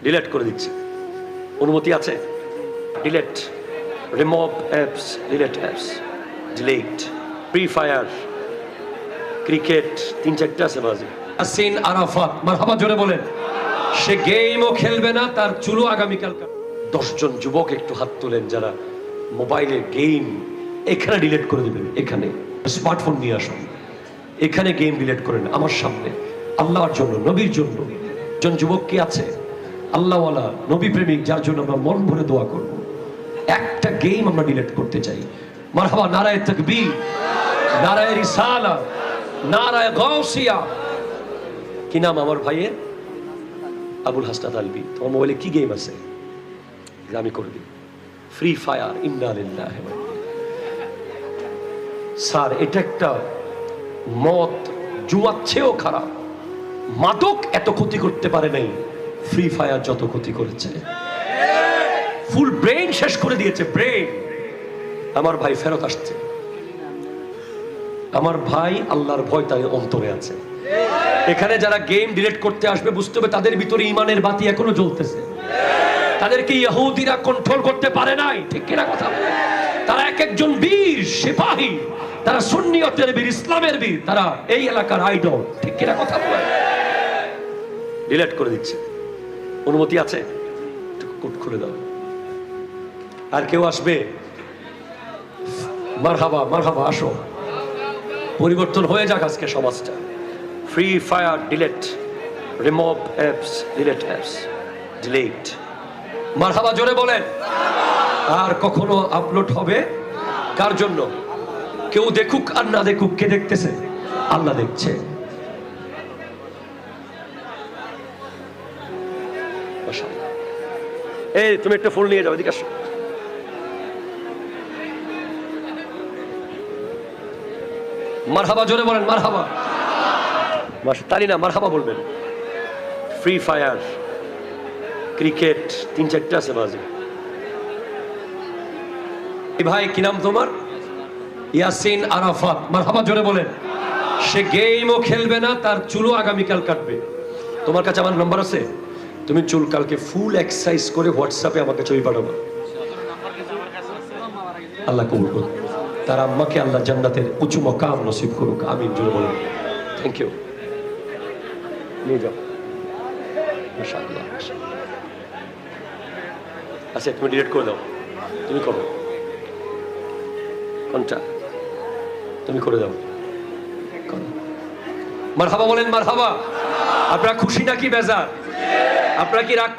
Delete করে দিচ্ছে। অনুমতি আছে? Delete, remove apps, delete apps, delete. Free fire, cricket, 3-4টা আছে বাজে। ইয়াসিন আরাফাত, মারহাবা জোরে বলেন। সে গেমও খেলবে না, তার চুলও আগামীকাল। 10 জন যুবক একটু হাত তোলেন যারা মোবাইলে গেম এখানে ডিলিট করে দিবেন। এখানে স্মার্টফোন নিয়ে আসুন, এখানে গেম ডিলিট করেন আমার সামনে, আল্লাহর জন্য, নবীর জন্য। জন যুবক কি আছে আল্লাহওয়ালা, নবী প্রেমিক, যার জন্য আমরা মন ভরে দোয়া করব। একটা গেম আমরা ডিলিট করতে চাই। মারহাবা, নারায়ে তাকবীর, নারায়ে রিসালা, নারায়ে গাউসিয়া। কি নাম আমার ভাইয়ের? আবুল হাসনাত আলবি। তোমার মোবাইলে কি গেম আছে? আমি করে দিই। ফ্রি ফায়ার, ইন্না লিল্লাহি ওয়া ইন্না ইলাইহি। স্যার, এটা একটা মদ, জুয়ার চেয়েও খারাপ। মাদক এত ক্ষতি করতে পারে নাই, ফ্রি ফায়ার যত ক্ষতি করেছে। ফুল ব্রেন শেষ করে দিয়েছে, ব্রেন। আমার ভাই ফেরত আসছে। আমার ভাই আল্লাহর ভয় তার অন্তরে আছে। এখানে যারা গেম ডিলিট করতে আসবে বুঝতে হবে তাদের ভিতরে ইমানের বাতি এখনো জ্বলতেছে। তাদেরকে ইহুদিরা কন্ট্রোল করতে পারে নাই, ঠিক কিনা কথা? তারা এক একজন বীর সিপাহী, তারা সুন্নিয়তের বীর, ইসলামের বীর, তারা এই এলাকার আইডল, ঠিক কিনা কথা বলে। ডিলিট করে দিচ্ছে। অনুমতি আছে? কোড খুলে দাও। আর কেউ আসবে? মারহাবা, মারহাবা, আসো। পরিবর্তন হয়ে যাক আজকে সমাজটা। Free fire delete, remove apps, delete apps, delete. মারহাবা জোরে বলেন। আর কখনো আপলোড হবে কার জন্য? কেউ দেখুক আর না দেখুক, কে দেখতেছে? আল্লাহ দেখছে। এই তুমি একটা ফুল নিয়ে যাও, এদিকে আসো। মারহাবা জোরে বলেন, মারহাবা। তালি না, মারহাবা বলবেন। ফ্রি ফায়ার, ক্রিকেট, 3-4টা আছে বাজে। ভাই কি নাম তোমার? ইয়াসিন আরাফাত, মারহাবা জোরে বলেন। সে গেমও খেলবে না, তার চুলও আগামীকাল কাটবে। তোমার কাছে আমার নাম্বার আছে? তুমি চুল কালকে ফুল এক্সারসাইজ করে হোয়াটসঅ্যাপে আমাকে ছবি পাঠাবো। আল্লাহ কবুল করুক। তার আম্মাকে আল্লাহ জান্নাতের উঁচু মাকাম নসিব করুক, আমিন জোরে বলেন। Thank you. নিয়ে যাও। মাশাআল্লাহ। আচ্ছা, তুমি ডিলিট করে দাও। তুমি করো কোনটা? তুমি করে দাও। মারহাবা বলেন, মারহাবা। আপনারা খুশি নাকি বেজার? আপনারা কি রাগ